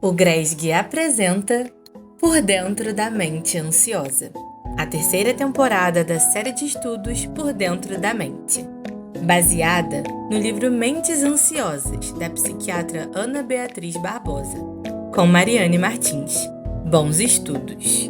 O Gresg apresenta Por Dentro da Mente Ansiosa, a terceira temporada da série de estudos Por Dentro da Mente, baseada no livro Mentes Ansiosas, da psiquiatra Ana Beatriz Barbosa, com Mariane Martins. Bons estudos!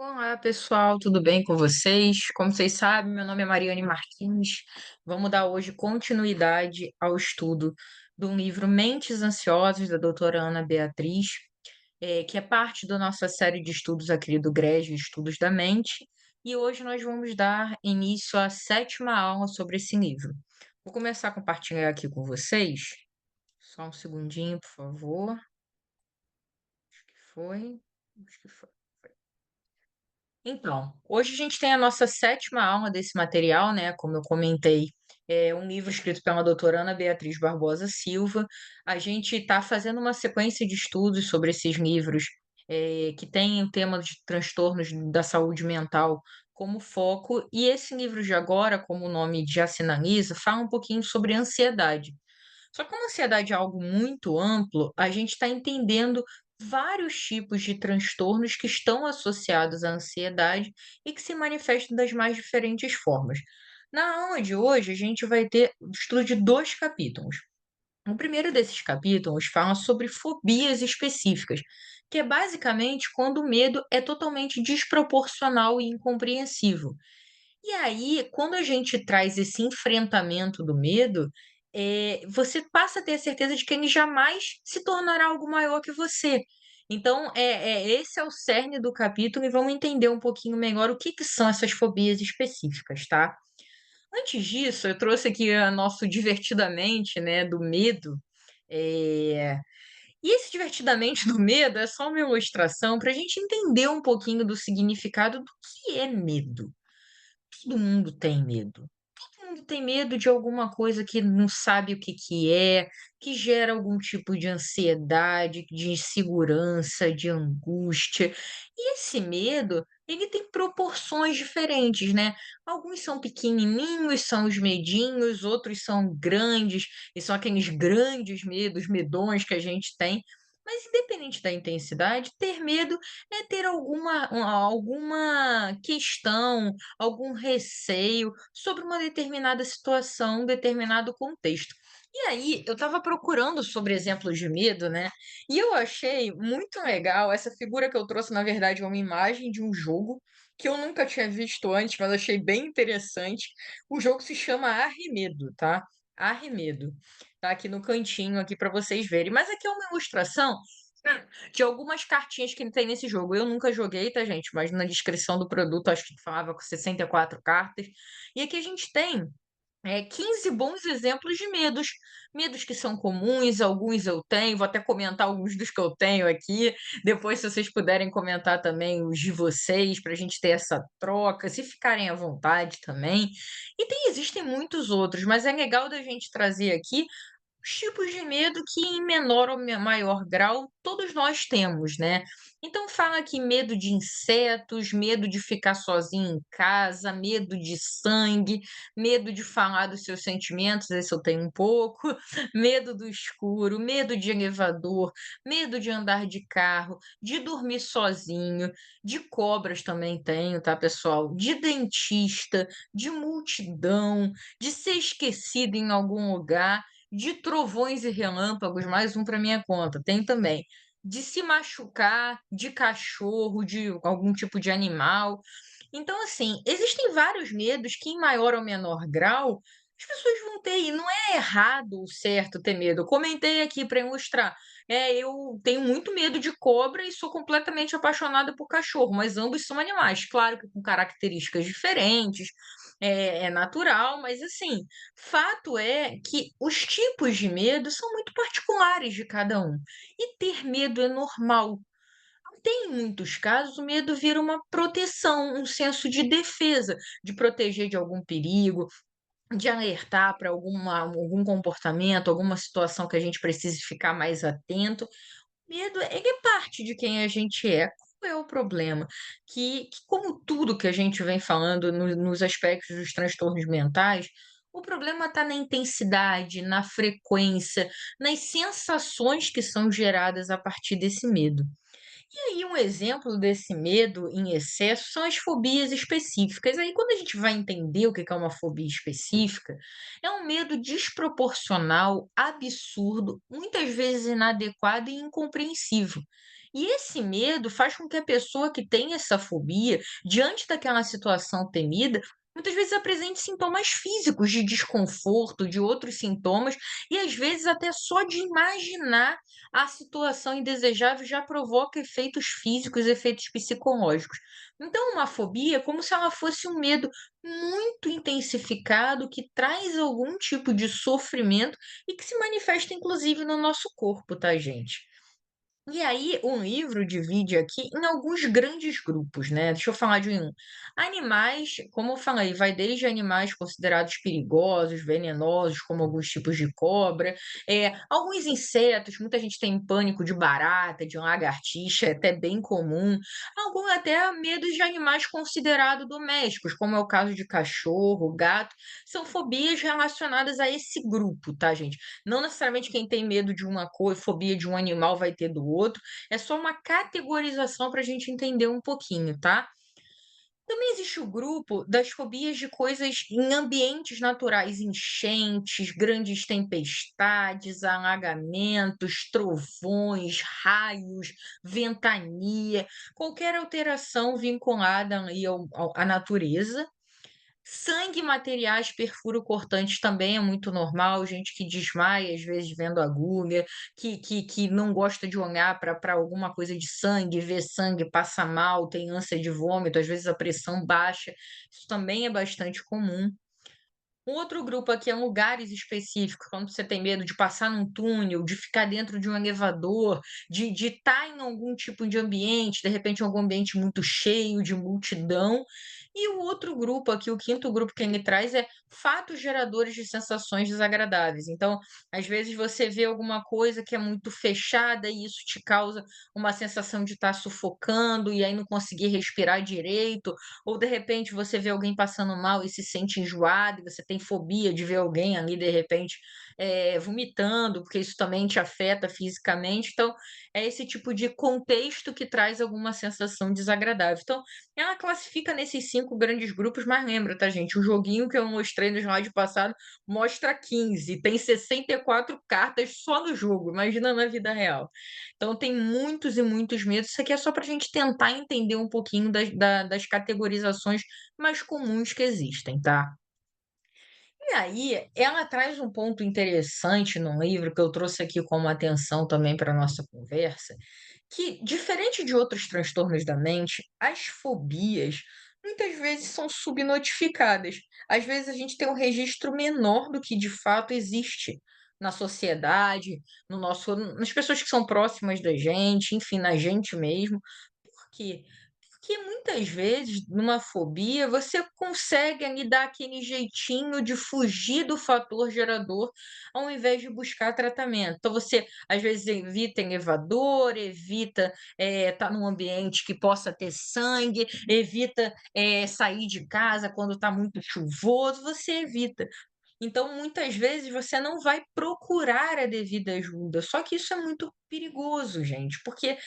Olá, pessoal, tudo bem com vocês? Como vocês sabem, meu nome é Mariane Martins. Vamos dar hoje continuidade ao estudo do livro Mentes Ansiosas, da doutora Ana Beatriz, que é parte da nossa série de estudos aqui do GRES, Estudos da Mente. E hoje nós vamos dar início à sétima aula sobre esse livro. Vou começar a compartilhar aqui com vocês. Só um segundinho, por favor. Acho que foi. Acho que foi. Então, hoje a gente tem a nossa sétima aula desse material, né? Como eu comentei, é um livro escrito pela doutora Ana Beatriz Barbosa Silva. A gente está fazendo uma sequência de estudos sobre esses livros, que têm o tema de transtornos da saúde mental como foco, e esse livro de agora, como o nome já sinaliza, fala um pouquinho sobre ansiedade. Só que como a ansiedade é algo muito amplo, a gente está entendendo vários tipos de transtornos que estão associados à ansiedade e que se manifestam das mais diferentes formas. Na aula de hoje, a gente vai ter o estudo de dois capítulos. O primeiro desses capítulos fala sobre fobias específicas, que é basicamente quando o medo é totalmente desproporcional e incompreensível. E aí, quando a gente traz esse enfrentamento do medo, você passa a ter a certeza de que ele jamais se tornará algo maior que você. Então, esse é o cerne do capítulo e vamos entender um pouquinho melhor o que que são essas fobias específicas, tá? Antes disso, eu trouxe aqui a nosso divertidamente, né, do medo. eh, E esse divertidamente do medo é só uma ilustração para a gente entender um pouquinho do significado do que é medo. Todo mundo tem medo. Todo mundo tem medo de alguma coisa que não sabe o que que é, que gera algum tipo de ansiedade, de insegurança, de angústia. E esse medo, ele tem proporções diferentes, né? Alguns são pequenininhos, são os medinhos, outros são grandes, e são aqueles grandes medos, medões que a gente tem. Mas independente da intensidade, ter medo é ter alguma questão, algum receio sobre uma determinada situação, um determinado contexto. E aí, eu estava procurando sobre exemplos de medo, né? E eu achei muito legal essa figura que eu trouxe, na verdade, é uma imagem de um jogo que eu nunca tinha visto antes, mas achei bem interessante. O jogo se chama Arremedo, tá? Arremedo. Tá aqui no cantinho aqui para vocês verem. Mas aqui é uma ilustração de algumas cartinhas que tem nesse jogo. Eu nunca joguei, tá, gente? Mas na descrição do produto acho que falava com 64 cartas. E aqui a gente tem 15 bons exemplos de medos. Medos que são comuns, alguns eu tenho. Vou até comentar alguns dos que eu tenho aqui. Depois, se vocês puderem comentar também os de vocês, para a gente ter essa troca, se ficarem à vontade também. E existem muitos outros, mas é legal da gente trazer aqui os tipos de medo que, em menor ou maior grau, todos nós temos, né? Então, fala aqui medo de insetos, medo de ficar sozinho em casa, medo de sangue, medo de falar dos seus sentimentos, esse eu tenho um pouco, medo do escuro, medo de elevador, medo de andar de carro, de dormir sozinho, de cobras também tenho, tá, pessoal? De dentista, de multidão, de ser esquecido em algum lugar, de trovões e relâmpagos, mais um para minha conta, tem também. De se machucar, de cachorro, de algum tipo de animal. Então, assim, existem vários medos que, em maior ou menor grau, as pessoas vão ter, e não é errado ou certo ter medo. Eu comentei aqui para ilustrar. Eu tenho muito medo de cobra e sou completamente apaixonada por cachorro, mas ambos são animais, claro que com características diferentes, é natural, mas assim, fato é que os tipos de medo são muito particulares de cada um. E ter medo é normal. Tem muitos casos, o medo vira uma proteção, um senso de defesa, de proteger de algum perigo, de alertar para algum comportamento, alguma situação que a gente precise ficar mais atento. Medo, ele é parte de quem a gente é. Qual é o problema? Que como tudo que a gente vem falando nos aspectos dos transtornos mentais, o problema está na intensidade, na frequência, nas sensações que são geradas a partir desse medo. E aí, um exemplo desse medo em excesso são as fobias específicas. Aí, quando a gente vai entender o que que é uma fobia específica, é um medo desproporcional, absurdo, muitas vezes inadequado e incompreensível. E esse medo faz com que a pessoa que tem essa fobia, diante daquela situação temida, muitas vezes apresente sintomas físicos de desconforto, de outros sintomas, e às vezes até só de imaginar a situação indesejável já provoca efeitos físicos, efeitos psicológicos. Então, uma fobia é como se ela fosse um medo muito intensificado que traz algum tipo de sofrimento e que se manifesta, inclusive, no nosso corpo, tá, gente? E aí, o livro divide aqui em alguns grandes grupos, né? Deixa eu falar de um. Animais, como eu falei, vai desde animais considerados perigosos, venenosos, como alguns tipos de cobra, alguns insetos, muita gente tem pânico de barata, de lagartixa, é até bem comum. Alguns até medos de animais considerados domésticos, como é o caso de cachorro, gato, são fobias relacionadas a esse grupo, tá, gente? Não necessariamente quem tem medo de uma coisa, fobia de um animal vai ter do outro, é só uma categorização para a gente entender um pouquinho, tá? Também existe o grupo das fobias de coisas em ambientes naturais, enchentes, grandes tempestades, alagamentos, trovões, raios, ventania, qualquer alteração vinculada aí à natureza. Sangue e materiais perfuro-cortantes também é muito normal, gente que desmaia, às vezes, vendo agulha, que não gosta de olhar para alguma coisa de sangue, vê sangue, passa mal, tem ânsia de vômito, às vezes a pressão baixa, isso também é bastante comum. Um outro grupo aqui é lugares específicos, quando você tem medo de passar num túnel, de ficar dentro de um elevador, de estar em algum tipo de ambiente, de repente algum ambiente muito cheio, de multidão. E o outro grupo aqui, o quinto grupo que ele traz é fatos geradores de sensações desagradáveis. Então, às vezes você vê alguma coisa que é muito fechada e isso te causa uma sensação de estar sufocando e aí não conseguir respirar direito, ou de repente você vê alguém passando mal e se sente enjoado, e você tem fobia de ver alguém ali, de repente, vomitando, porque isso também te afeta fisicamente. Então, é esse tipo de contexto que traz alguma sensação desagradável. Então, ela classifica nesses 5 grandes grupos, mas lembra, tá, gente? O joguinho que eu mostrei no slide passado mostra 15, tem 64 cartas só no jogo, imagina na vida real. Então, tem muitos e muitos medos. Isso aqui é só para a gente tentar entender um pouquinho das categorizações mais comuns que existem, tá? E aí, ela traz um ponto interessante no livro que eu trouxe aqui como atenção também para a nossa conversa, que, diferente de outros transtornos da mente, as fobias muitas vezes são subnotificadas. Às vezes a gente tem um registro menor do que de fato existe na sociedade, no nosso, nas pessoas que são próximas da gente, enfim, na gente mesmo. Por quê? Porque muitas vezes, numa fobia, você consegue ali dar aquele jeitinho de fugir do fator gerador, ao invés de buscar tratamento. Então, você às vezes evita elevador, evita estar num ambiente que possa ter sangue, evita sair de casa quando está muito chuvoso, você evita. Então, muitas vezes, você não vai procurar a devida ajuda. Só que isso é muito perigoso, gente, porque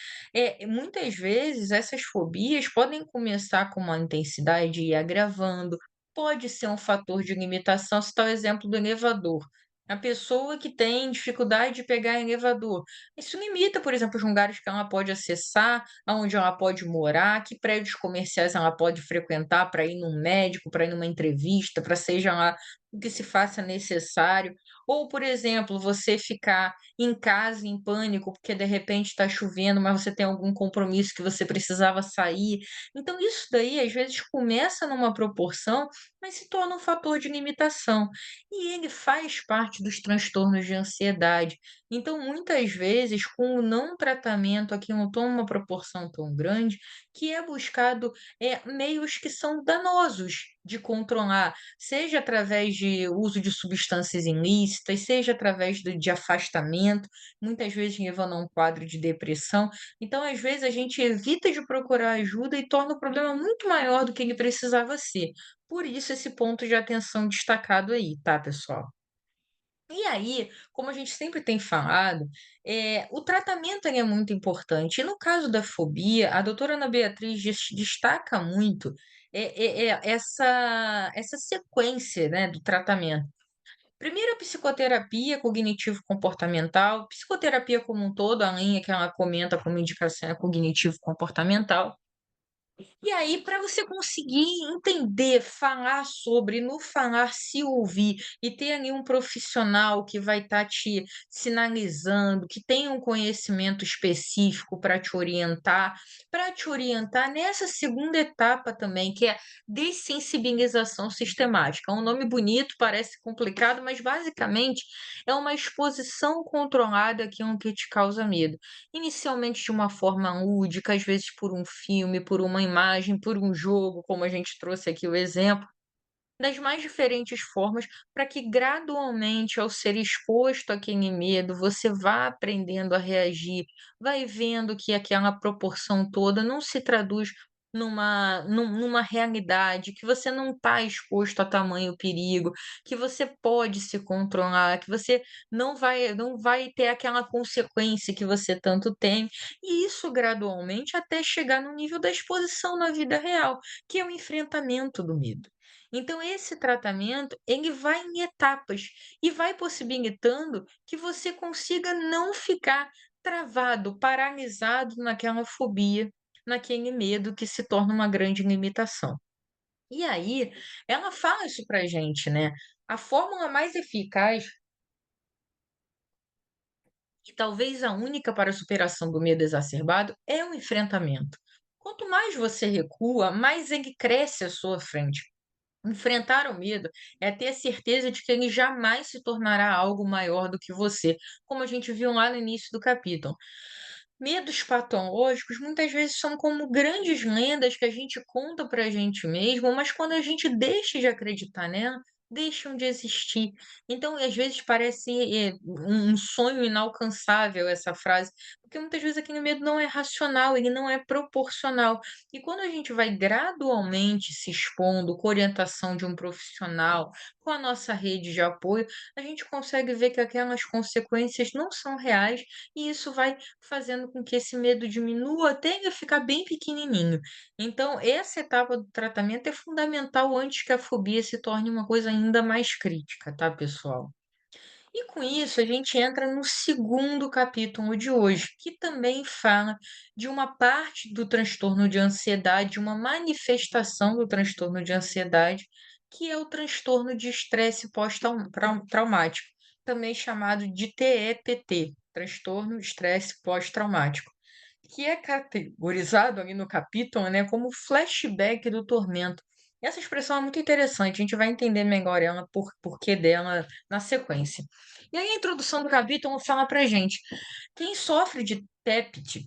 muitas vezes essas fobias podem começar com uma intensidade e ir agravando, pode ser um fator de limitação. Citar o exemplo do elevador. A pessoa que tem dificuldade de pegar elevador. Isso limita, por exemplo, os lugares que ela pode acessar, aonde ela pode morar, que prédios comerciais ela pode frequentar para ir num médico, para ir numa entrevista, para seja lá o que se faça necessário. Ou, por exemplo, você ficar em casa em pânico porque de repente está chovendo, mas você tem algum compromisso que você precisava sair. Então, isso daí às vezes começa numa proporção, mas se torna um fator de limitação. E ele faz parte dos transtornos de ansiedade. Então, muitas vezes, com o não tratamento, aquilo toma uma proporção tão grande que é buscado, meios que são danosos de controlar, seja através de uso de substâncias ilícitas, seja através de afastamento, muitas vezes levando a um quadro de depressão. Então, às vezes, a gente evita de procurar ajuda e torna o problema muito maior do que ele precisava ser. Por isso esse ponto de atenção destacado aí, tá, pessoal? E aí, como a gente sempre tem falado, o tratamento ele é muito importante. E no caso da fobia, a doutora Ana Beatriz destaca muito essa sequência, né, do tratamento. Primeiro, a psicoterapia cognitivo-comportamental, psicoterapia como um todo, a linha que ela comenta como indicação é cognitivo-comportamental. E aí, para você conseguir entender, falar sobre, no falar, se ouvir e ter ali um profissional que vai estar te sinalizando, que tem um conhecimento específico para te orientar nessa segunda etapa também, que é dessensibilização sistemática. É um nome bonito, parece complicado, mas basicamente é uma exposição controlada àquilo que te causa medo. Inicialmente de uma forma lúdica, às vezes por um filme, por uma imagem, por um jogo, como a gente trouxe aqui o exemplo, das mais diferentes formas, para que gradualmente, ao ser exposto àquele medo, você vá aprendendo a reagir, vai vendo que aquela proporção toda não se traduz numa realidade, que você não está exposto a tamanho perigo, que você pode se controlar, que você não vai ter aquela consequência que você tanto teme, e isso gradualmente até chegar no nível da exposição na vida real, que é o enfrentamento do medo. Então esse tratamento, ele vai em etapas e vai possibilitando que você consiga não ficar travado, paralisado naquela fobia, naquele medo que se torna uma grande limitação. E aí, ela fala isso pra gente, né? A fórmula mais eficaz e talvez a única para a superação do medo exacerbado é o enfrentamento. Quanto mais você recua, mais ele cresce à sua frente. Enfrentar o medo é ter a certeza de que ele jamais se tornará algo maior do que você, como a gente viu lá no início do capítulo. Medos patológicos muitas vezes são como grandes lendas que a gente conta para a gente mesmo, mas quando a gente deixa de acreditar nela, deixam de existir. Então, às vezes parece um sonho inalcançável essa frase, porque muitas vezes aquele medo não é racional, ele não é proporcional. E quando a gente vai gradualmente se expondo com a orientação de um profissional, com a nossa rede de apoio, a gente consegue ver que aquelas consequências não são reais e isso vai fazendo com que esse medo diminua até ele ficar bem pequenininho. Então, essa etapa do tratamento é fundamental antes que a fobia se torne uma coisa ainda mais crítica, tá, pessoal? E com isso, a gente entra no segundo capítulo de hoje, que também fala de uma parte do transtorno de ansiedade, uma manifestação do transtorno de ansiedade, que é o transtorno de estresse pós-traumático, também chamado de TEPT, transtorno de estresse pós-traumático, que é categorizado ali no capítulo, né, como flashback do tormento. E essa expressão é muito interessante, a gente vai entender melhor ela, porquê dela na sequência. E aí a introdução do capítulo fala pra gente, quem sofre de TEPT,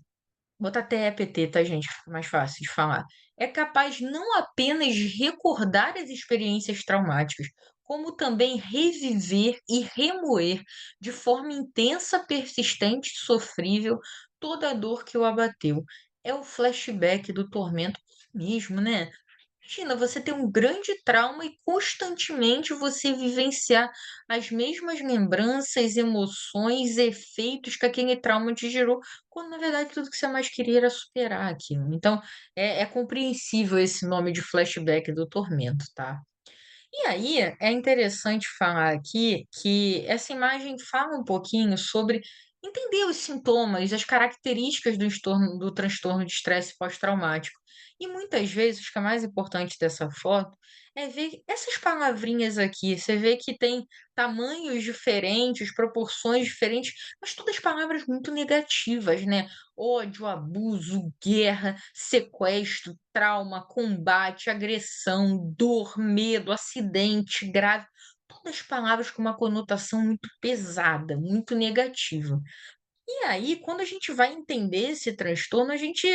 botar TEPT, tá, gente? Fica mais fácil de falar. É capaz não apenas de recordar as experiências traumáticas, como também reviver e remoer de forma intensa, persistente e sofrível toda a dor que o abateu. É o flashback do tormento mesmo, né? Imagina, você ter um grande trauma e constantemente você vivenciar as mesmas lembranças, emoções, efeitos que aquele trauma te gerou, quando na verdade tudo que você mais queria era superar aquilo. Então, é compreensível esse nome de flashback do tormento, tá? E aí, é interessante falar aqui que essa imagem fala um pouquinho sobre entender os sintomas, as características do transtorno de estresse pós-traumático. E muitas vezes, o que é mais importante dessa foto é ver essas palavrinhas aqui. Você vê que tem tamanhos diferentes, proporções diferentes, mas todas palavras muito negativas, né? Ódio, abuso, guerra, sequestro, trauma, combate, agressão, dor, medo, acidente grave, todas palavras com uma conotação muito pesada, muito negativa. E aí, quando a gente vai entender esse transtorno, a gente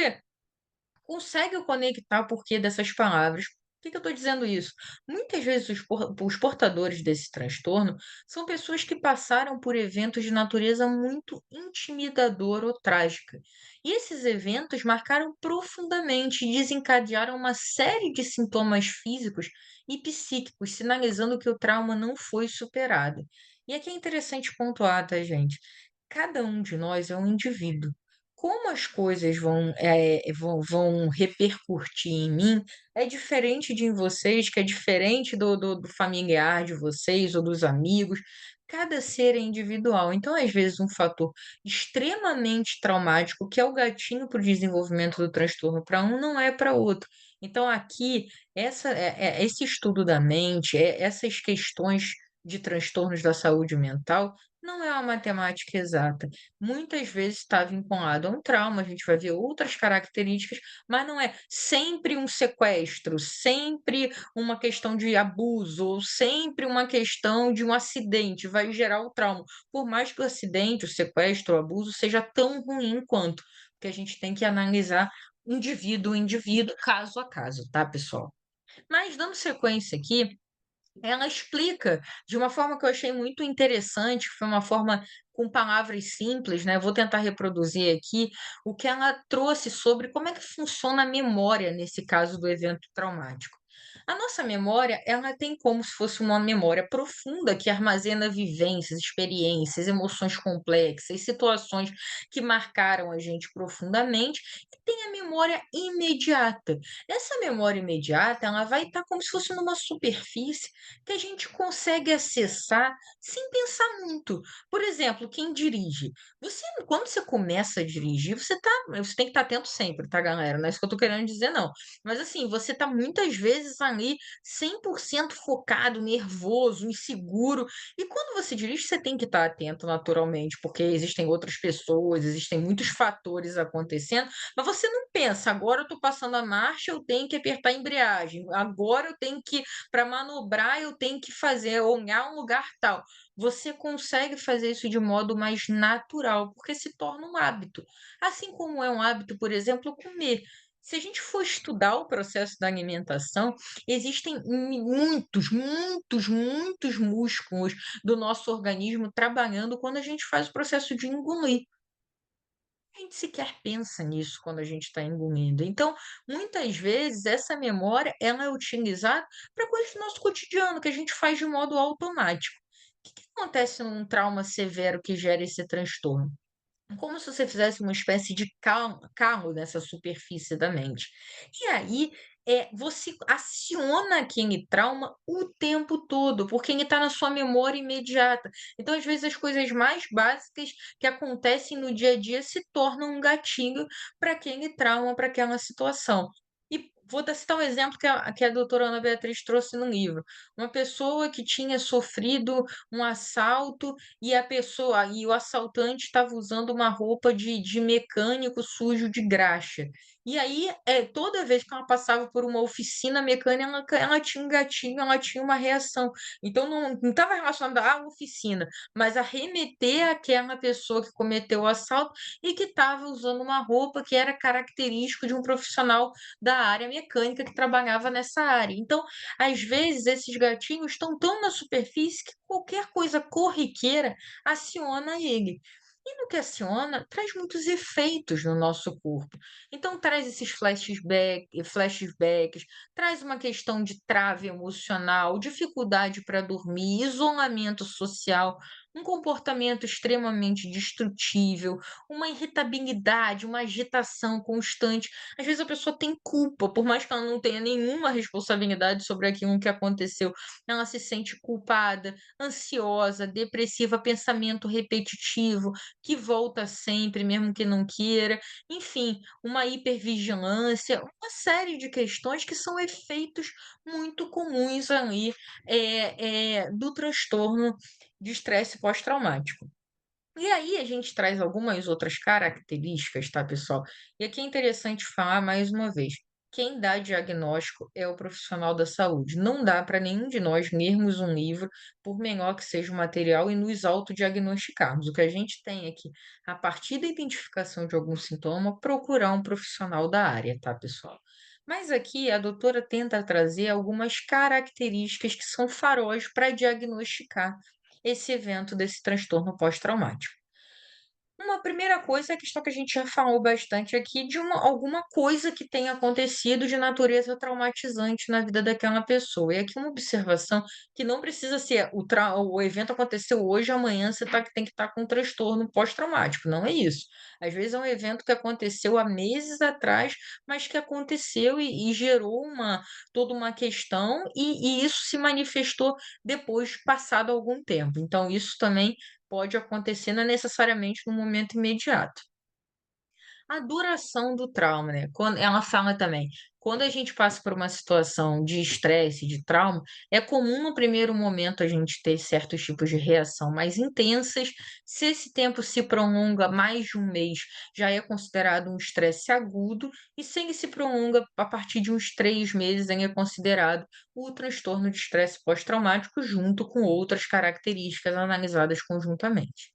consegue conectar o porquê dessas palavras. Por que que eu estou dizendo isso? Muitas vezes os portadores desse transtorno são pessoas que passaram por eventos de natureza muito intimidadora ou trágica. E esses eventos marcaram profundamente e desencadearam uma série de sintomas físicos e psíquicos, sinalizando que o trauma não foi superado. E aqui é interessante pontuar, tá, gente? Cada um de nós é um indivíduo. Como as coisas vão repercutir em mim é diferente de em vocês, que é diferente do familiar de vocês ou dos amigos. Cada ser é individual. Então, às vezes, um fator extremamente traumático, que é o gatinho para o desenvolvimento do transtorno para um, não é para outro. Então, aqui, esse estudo da mente, essas questões de transtornos da saúde mental, não é uma matemática exata. Muitas vezes está vinculado a um trauma, a gente vai ver outras características, mas não é sempre um sequestro, sempre uma questão de abuso, ou sempre uma questão de um acidente vai gerar o trauma. Por mais que o acidente, o sequestro, o abuso seja tão ruim quanto, porque a gente tem que analisar indivíduo, caso a caso, tá, pessoal? Mas dando sequência aqui, ela explica de uma forma que eu achei muito interessante, foi uma forma com palavras simples, né, vou tentar reproduzir aqui, o que ela trouxe sobre como é que funciona a memória nesse caso do evento traumático. A nossa memória, ela tem como se fosse uma memória profunda que armazena vivências, experiências, emoções complexas, situações que marcaram a gente profundamente, e tem a memória imediata. Essa memória imediata, ela vai estar como se fosse numa superfície que a gente consegue acessar sem pensar muito. Por exemplo, quem dirige. Quando você começa a dirigir, você tem que estar atento sempre, tá, galera? Não é isso que eu tô querendo dizer, não. Mas assim, você tá muitas vezes ali 100% focado, nervoso, inseguro. E quando você dirige, você tem que estar atento naturalmente, porque existem outras pessoas, existem muitos fatores acontecendo, mas você não pensa, agora eu tô passando a marcha, eu tenho que apertar a embreagem, agora eu tenho que para manobrar, eu tenho que fazer olhar um lugar tal. Você consegue fazer isso de modo mais natural, porque se torna um hábito. Assim como é um hábito, por exemplo, comer. Se a gente for estudar o processo da alimentação, existem muitos músculos do nosso organismo trabalhando quando a gente faz o processo de engolir. A gente sequer pensa nisso quando a gente está engolindo. Então, muitas vezes, essa memória ela é utilizada para coisas do nosso cotidiano, que a gente faz de modo automático. O que que acontece num trauma severo que gera esse transtorno? Como se você fizesse uma espécie de calo nessa superfície da mente. E aí, você aciona aquele trauma o tempo todo, porque ele está na sua memória imediata. Então, às vezes, as coisas mais básicas que acontecem no dia a dia se tornam um gatilho para aquele trauma, para aquela situação. E vou citar um exemplo que a doutora Ana Beatriz trouxe no livro. Uma pessoa que tinha sofrido um assalto e o assaltante estava usando uma roupa de mecânico sujo de graxa. E aí, toda vez que ela passava por uma oficina mecânica, ela tinha um gatinho, ela tinha uma reação. Então não estava relacionada à oficina, mas a remeter àquela pessoa que cometeu o assalto e que estava usando uma roupa que era característico de um profissional da área mecânica que trabalhava nessa área. Então, às vezes, esses gatinhos estão tão na superfície que qualquer coisa corriqueira aciona ele. E no que aciona, traz muitos efeitos no nosso corpo. Então, traz esses flashbacks, traz uma questão de trave emocional, dificuldade para dormir, isolamento social, um comportamento extremamente destrutível, uma irritabilidade, uma agitação constante. Às vezes a pessoa tem culpa, por mais que ela não tenha nenhuma responsabilidade sobre aquilo que aconteceu, ela se sente culpada, ansiosa, depressiva, pensamento repetitivo, que volta sempre, mesmo que não queira, enfim, uma hipervigilância, uma série de questões que são efeitos muito comuns ali, do transtorno de estresse pós-traumático. E aí a gente traz algumas outras características, tá, pessoal? E aqui é interessante falar mais uma vez. Quem dá diagnóstico é o profissional da saúde. Não dá para nenhum de nós lermos um livro, por menor que seja o material, e nos autodiagnosticarmos. O que a gente tem é que, a partir da identificação de algum sintoma, procurar um profissional da área, tá, pessoal? Mas aqui a doutora tenta trazer algumas características que são faróis para diagnosticar esse evento desse transtorno pós-traumático. Uma primeira coisa é a questão que a gente já falou bastante aqui de alguma coisa que tenha acontecido de natureza traumatizante na vida daquela pessoa. E aqui uma observação que não precisa ser o evento aconteceu hoje, amanhã você tem que estar com um transtorno pós-traumático. Não é isso. Às vezes é um evento que aconteceu há meses atrás, mas que aconteceu e gerou toda uma questão, e isso se manifestou depois, passado algum tempo. Então, isso também pode acontecer, não é necessariamente no momento imediato. A duração do trauma, né, quando ela fala também, quando a gente passa por uma situação de estresse, de trauma, é comum no primeiro momento a gente ter certos tipos de reação mais intensas. Se esse tempo se prolonga mais de um mês, já é considerado um estresse agudo, e se ele se prolonga a partir de uns 3 meses, ele é considerado o transtorno de estresse pós-traumático, junto com outras características analisadas conjuntamente.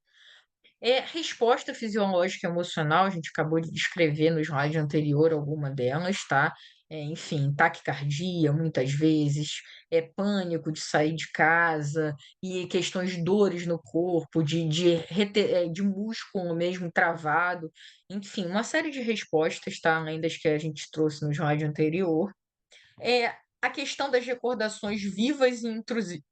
Resposta fisiológica e emocional, a gente acabou de descrever no slide anterior alguma delas, tá? Enfim, taquicardia, muitas vezes, pânico de sair de casa, e questões de dores no corpo, de músculo mesmo travado, enfim, uma série de respostas, tá? Além das que a gente trouxe no slide anterior. A questão das recordações vivas e intrusivas.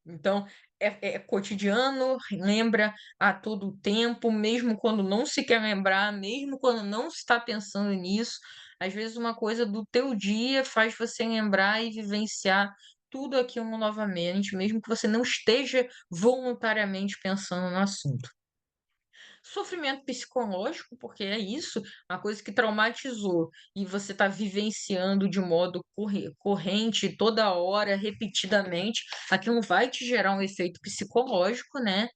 Então, é cotidiano, lembra a todo tempo, mesmo quando não se quer lembrar, mesmo quando não se está pensando nisso. Às vezes, uma coisa do teu dia faz você lembrar e vivenciar tudo aquilo novamente, mesmo que você não esteja voluntariamente pensando no assunto. Sofrimento psicológico, porque é isso, uma coisa que traumatizou e você está vivenciando de modo corrente, toda hora, repetidamente, aquilo vai te gerar um efeito psicológico, né?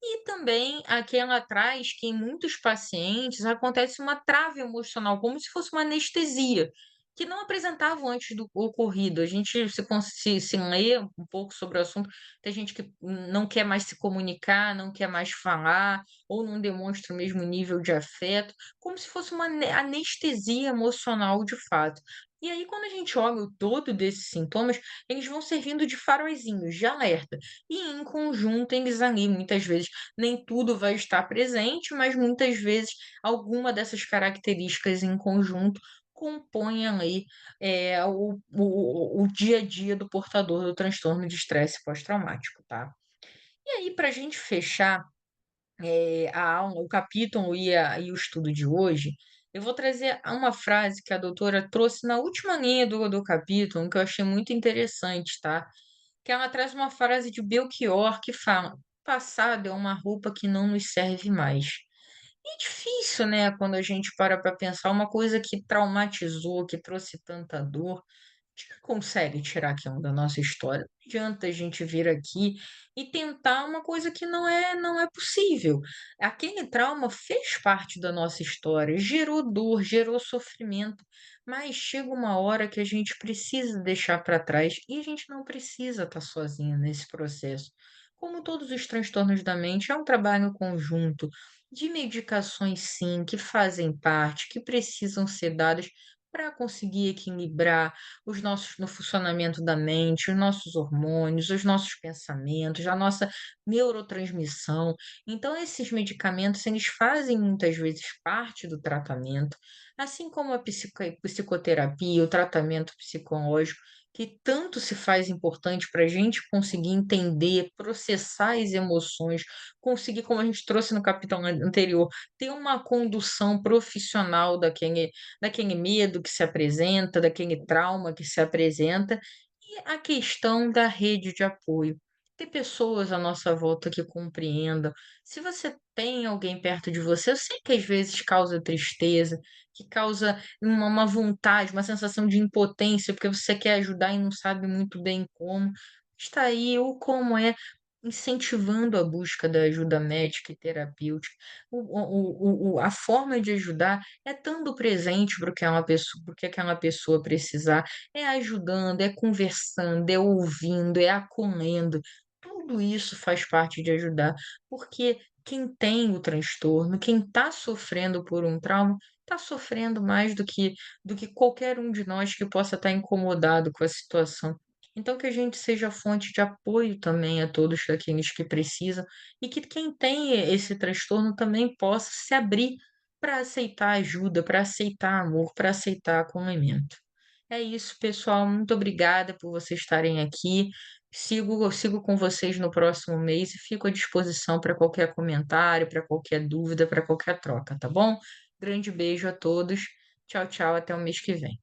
E também aqui ela traz que em muitos pacientes acontece uma trava emocional, como se fosse uma anestesia, que não apresentavam antes do ocorrido. A gente se lê um pouco sobre o assunto, tem gente que não quer mais se comunicar, não quer mais falar, ou não demonstra o mesmo nível de afeto, como se fosse uma anestesia emocional de fato. E aí, quando a gente olha o todo desses sintomas, eles vão servindo de faróizinhos, de alerta. E em conjunto, eles ali, muitas vezes, nem tudo vai estar presente, mas muitas vezes alguma dessas características em conjunto compõem ali, o dia a dia do portador do transtorno de estresse pós-traumático, tá? E aí, para a gente fechar, a aula, o capítulo e o estudo de hoje, eu vou trazer uma frase que a doutora trouxe na última linha do capítulo, que eu achei muito interessante, tá? Que ela traz uma frase de Belchior que fala: "Passado é uma roupa que não nos serve mais". E é difícil, né, quando a gente para pensar uma coisa que traumatizou, que trouxe tanta dor, a gente não consegue tirar aquilo da nossa história. Não adianta a gente vir aqui e tentar uma coisa que não é possível. Aquele trauma fez parte da nossa história, gerou dor, gerou sofrimento, mas chega uma hora que a gente precisa deixar para trás, e a gente não precisa estar sozinho nesse processo. Como todos os transtornos da mente, é um trabalho conjunto de medicações, sim, que fazem parte, que precisam ser dadas para conseguir equilibrar os nossos no funcionamento da mente, os nossos hormônios, os nossos pensamentos, a nossa neurotransmissão. Então, esses medicamentos, eles fazem muitas vezes parte do tratamento, assim como a psicoterapia, o tratamento psicológico, que tanto se faz importante para a gente conseguir entender, processar as emoções, conseguir, como a gente trouxe no capítulo anterior, ter uma condução profissional daquele medo que se apresenta, daquele trauma que se apresenta, e a questão da rede de apoio. Ter pessoas à nossa volta que compreendam. Se você tem alguém perto de você, eu sei que às vezes causa tristeza, que causa uma vontade, uma sensação de impotência, porque você quer ajudar e não sabe muito bem como. Está aí, ou como é. incentivando a busca da ajuda médica e terapêutica. A forma de ajudar é estando presente para o que aquela pessoa precisar, é ajudando, é conversando, é ouvindo, é acolhendo. Tudo isso faz parte de ajudar, porque quem tem o transtorno, quem está sofrendo por um trauma, está sofrendo mais do que qualquer um de nós que possa estar incomodado com a situação. Então, que a gente seja fonte de apoio também a todos aqueles que precisam e que quem tem esse transtorno também possa se abrir para aceitar ajuda, para aceitar amor, para aceitar acolhimento. É isso, pessoal. Muito obrigada por vocês estarem aqui. Eu sigo com vocês no próximo mês e fico à disposição para qualquer comentário, para qualquer dúvida, para qualquer troca, tá bom? Grande beijo a todos. Tchau, tchau. Até o mês que vem.